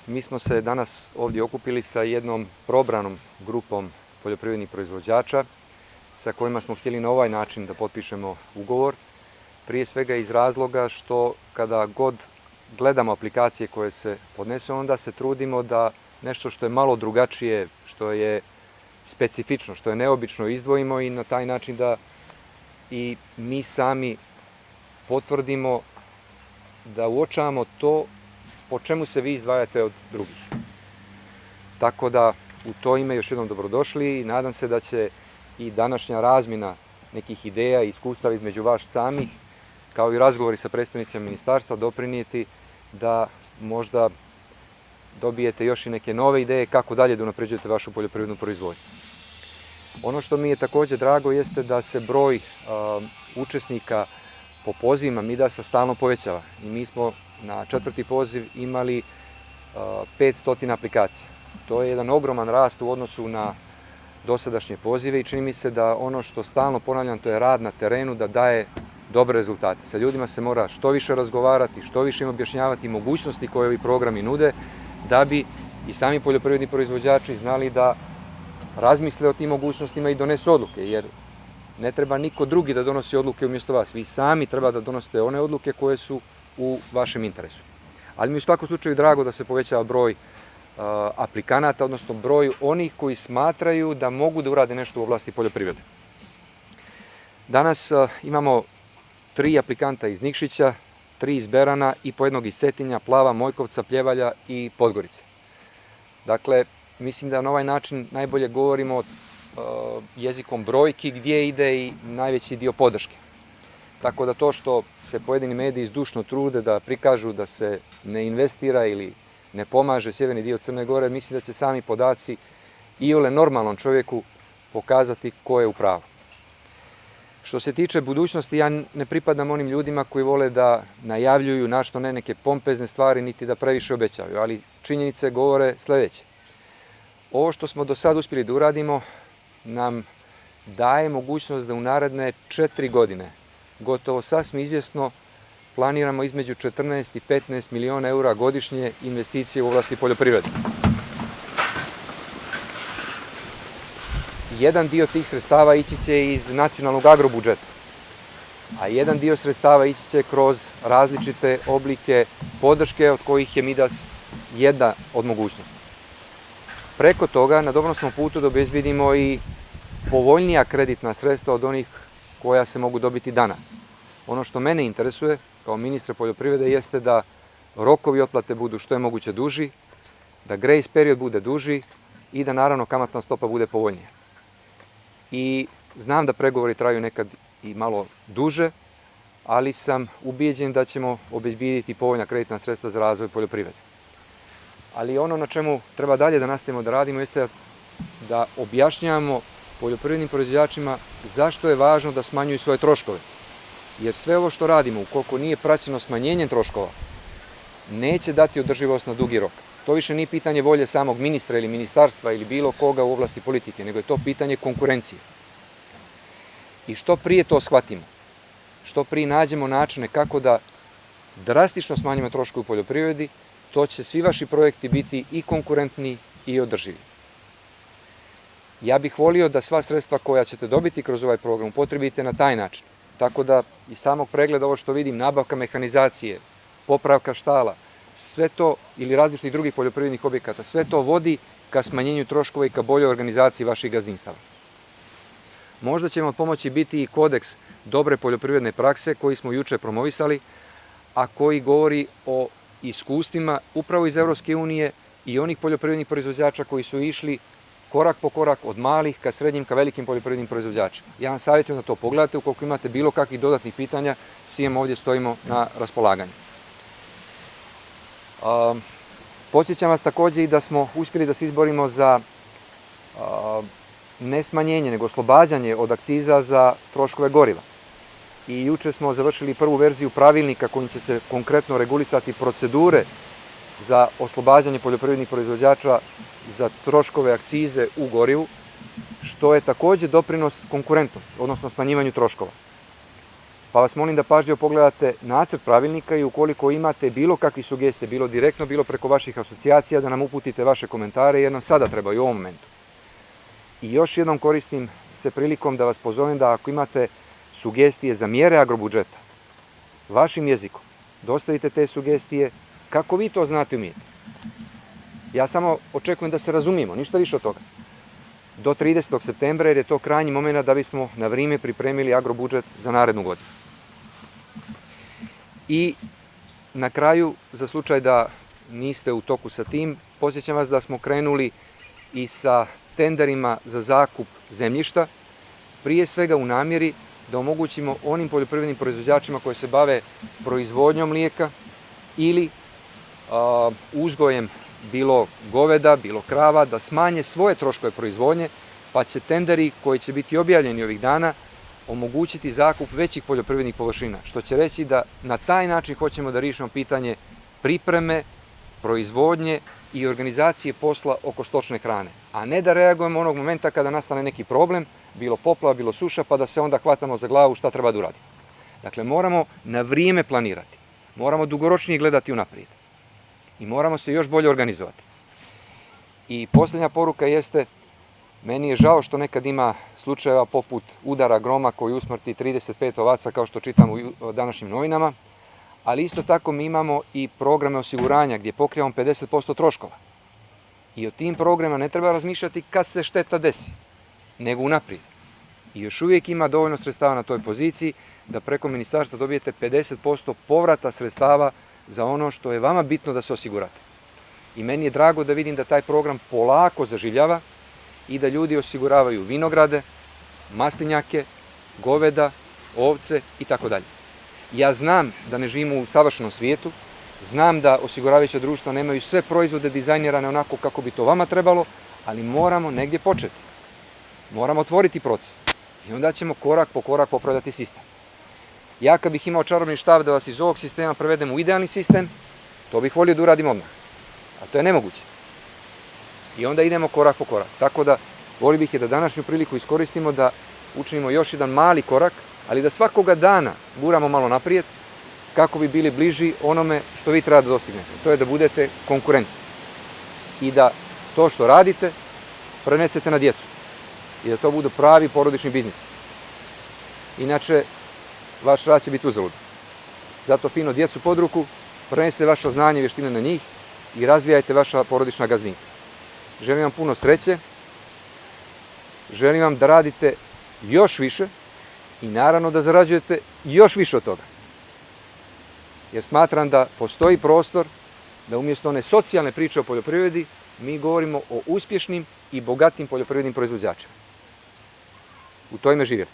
Mi smo se danas ovdje okupili sa jednom probranom grupom poljoprivrednih proizvođača sa kojima smo htjeli na ovaj način da potpišemo ugovor. Prije svega iz razloga što kada god gledamo aplikacije koje se podnesu, onda se trudimo da nešto što je malo drugačije, što je specifično, što je neobično izdvojimo i na taj način da i mi sami potvrdimo da uočavamo to po čemu se vi izdvajate od drugih. Tako da u to ime još jednom dobrodošli i nadam se da će i današnja razmjena nekih ideja i iskustava između vas samih, kao i razgovori sa predstavnicima ministarstva, doprinijeti da možda dobijete još i neke nove ideje kako dalje da unapređujete vašu poljoprivrednu proizvodnju. Ono što mi je također drago jeste da se broj učesnika po pozivima Midasa stalno povećava. I mi smo na 4. poziv imali 500 aplikacija. To je jedan ogroman rast u odnosu na dosadašnje pozive i čini mi se da ono što stalno ponavljam, to je rad na terenu, da daje dobre rezultate. Sa ljudima se mora što više razgovarati, što više im objašnjavati mogućnosti koje ovi programi nude, da bi i sami poljoprivredni proizvođači znali da razmisle o tim mogućnostima i donesu odluke, jer ne treba niko drugi da donosi odluke umjesto vas. Vi sami treba da donosite one odluke koje su u vašem interesu. Ali mi u svakom slučaju drago da se povećava broj aplikanata, odnosno broj onih koji smatraju da mogu da urade nešto u oblasti poljoprivrede. Danas imamo 3 aplikanta iz Nikšića, 3 iz Berana i po jednog iz Cetinja, Plava, Mojkovca, Pljevalja i Podgorice. Dakle, mislim da na ovaj način najbolje govorimo jezikom brojki gdje ide i najveći dio podrške. Tako da to što se pojedini mediji zdušno trude da prikažu da se ne investira ili ne pomaže sjeverni dio Crne Gore, mislim da će sami podaci iole normalnom čovjeku pokazati ko je u pravu. Što se tiče budućnosti, ja ne pripadam onim ljudima koji vole da najavljuju našto ne neke pompezne stvari, niti da previše obećavaju, ali činjenice govore sljedeće. Ovo što smo do sad uspjeli da uradimo nam daje mogućnost da u naredne 4 godine gotovo sasvim izvjesno planiramo između 14 i 15 miliona eura godišnje investicije u oblasti poljoprivrede. Jedan dio tih sredstava ići će iz nacionalnog agrobudžeta, a jedan dio sredstava ići će kroz različite oblike podrške od kojih je Midas jedna od mogućnosti. Preko toga na dobrom smo putu da obezbedimo i povoljnija kreditna sredstva od onih koja se mogu dobiti danas. Ono što mene interesuje kao ministra poljoprivrede jeste da rokovi otplate budu što je moguće duži, da grace period bude duži i da naravno kamatna stopa bude povoljnija. I znam da pregovori traju nekad i malo duže, ali sam ubijeđen da ćemo obezbediti povoljna kreditna sredstva za razvoj poljoprivrede. Ali ono na čemu treba dalje da nastavimo da radimo jeste da objašnjavamo poljoprivrednim proizvođačima zašto je važno da smanjuju svoje troškove. Jer sve ovo što radimo, ukoliko nije praćeno smanjenjem troškova, neće dati održivost na dugi rok. To više nije pitanje volje samog ministra ili ministarstva ili bilo koga u oblasti politike, nego je to pitanje konkurencije. I što prije to shvatimo, što prije nađemo načine kako da drastično smanjimo troškove u poljoprivredi, to će svi vaši projekti biti i konkurentni i održivi. Ja bih volio da sva sredstva koja ćete dobiti kroz ovaj program upotrebite na taj način. Tako da iz samog pregleda ovo što vidim, nabavka mehanizacije, popravka štala, sve to ili različitih drugih poljoprivrednih objekata, sve to vodi ka smanjenju troškova i ka boljoj organizaciji vaših gazdinstava. Možda će vam pomoći biti i kodeks dobre poljoprivredne prakse koji smo juče promovisali, a koji govori o iskustvima upravo iz Evropske unije i onih poljoprivrednih proizvođača koji su išli korak po korak od malih ka srednjim ka velikim poljoprivrednim proizvođačima. Ja vam savjetujem da to pogledate, ukoliko imate bilo kakvih dodatnih pitanja, svim ovdje stojimo na raspolaganju. Podsjećam vas također i da smo uspjeli da se izborimo za ne smanjenje, nego oslobađanje od akciza za troškove goriva. I juče smo završili prvu verziju pravilnika kojim će se konkretno regulisati procedure za oslobađanje poljoprivrednih proizvođača za troškove akcize u gorivu, što je također doprinos konkurentnosti, odnosno smanjivanju troškova. Pa vas molim da pažljivo pogledate nacrt pravilnika i ukoliko imate bilo kakvi sugestije, bilo direktno, bilo preko vaših asocijacija, da nam uputite vaše komentare jer nam sada trebaju u ovom momentu. I još jednom koristim se prilikom da vas pozovem da ako imate sugestije za mjere agrobudžeta, vašim jezikom, dostavite te sugestije kako vi to znate i umijete. Ja samo očekujem da se razumijemo, ništa više od toga. Do 30. septembra jer je to krajnji moment da bismo na vrijeme pripremili agrobudžet za narednu godinu. I na kraju, za slučaj da niste u toku sa tim, podsjećam vas da smo krenuli i sa tenderima za zakup zemljišta, prije svega u namjeri da omogućimo onim poljoprivrednim proizvođačima koji se bave proizvodnjom mlijeka ili uzgojem bilo goveda, bilo krava, da smanje svoje troškove proizvodnje, pa će tenderi koji će biti objavljeni ovih dana omogućiti zakup većih poljoprivrednih površina, što će reći da na taj način hoćemo da riješimo pitanje pripreme, proizvodnje i organizacije posla oko stočne hrane, a ne da reagujemo onog momenta kada nastane neki problem, bilo poplava, bilo suša, pa da se onda hvatamo za glavu šta treba da uradimo. Dakle, moramo na vrijeme planirati, moramo dugoročnije gledati unaprijed i moramo se još bolje organizovati. I posljednja poruka jeste, meni je žao što nekad ima slučajeva poput udara groma koji usmrti 35 ovaca kao što čitamo u današnjim novinama, ali isto tako mi imamo i programe osiguranja gdje pokrivamo 50% troškova. I o tim programima ne treba razmišljati kad se šteta desi, nego unaprijed. I još uvijek ima dovoljno sredstava na toj poziciji da preko ministarstva dobijete 50% povrata sredstava za ono što je vama bitno da se osigurate. I meni je drago da vidim da taj program polako zaživljava i da ljudi osiguravaju vinograde, maslinjake, goveda, ovce itd. Ja znam da ne živimo u savršenom svijetu, znam da osiguravajuća društva nemaju sve proizvode dizajnirane onako kako bi to vama trebalo, ali moramo negdje početi. Moramo otvoriti proces i onda ćemo korak po korak popravljati sistem. Ja kad bih imao čarobni štav da vas iz ovog sistema prevedem u idealni sistem, to bih volio da uradim odmah, a to je nemoguće. I onda idemo korak po korak. Tako da volio bih da današnju priliku iskoristimo da učinimo još jedan mali korak, ali da svakoga dana guramo malo naprijed kako bi bili bliži onome što vi treba da dostignete. To je da budete konkurentni i da to što radite prenesete na djecu i da to budu pravi porodični biznis. Inače, vaš rad će biti uzalud. Zato fino djecu pod ruku, prenesite vaše znanje i vještine na njih i razvijajte vaša porodična gazdinstva. Želim vam puno sreće, želim vam da radite još više i naravno da zarađujete još više od toga. Jer smatram da postoji prostor da umjesto one socijalne priče o poljoprivredi, mi govorimo o uspješnim i bogatim poljoprivrednim proizvođačima. U to ime živjeli.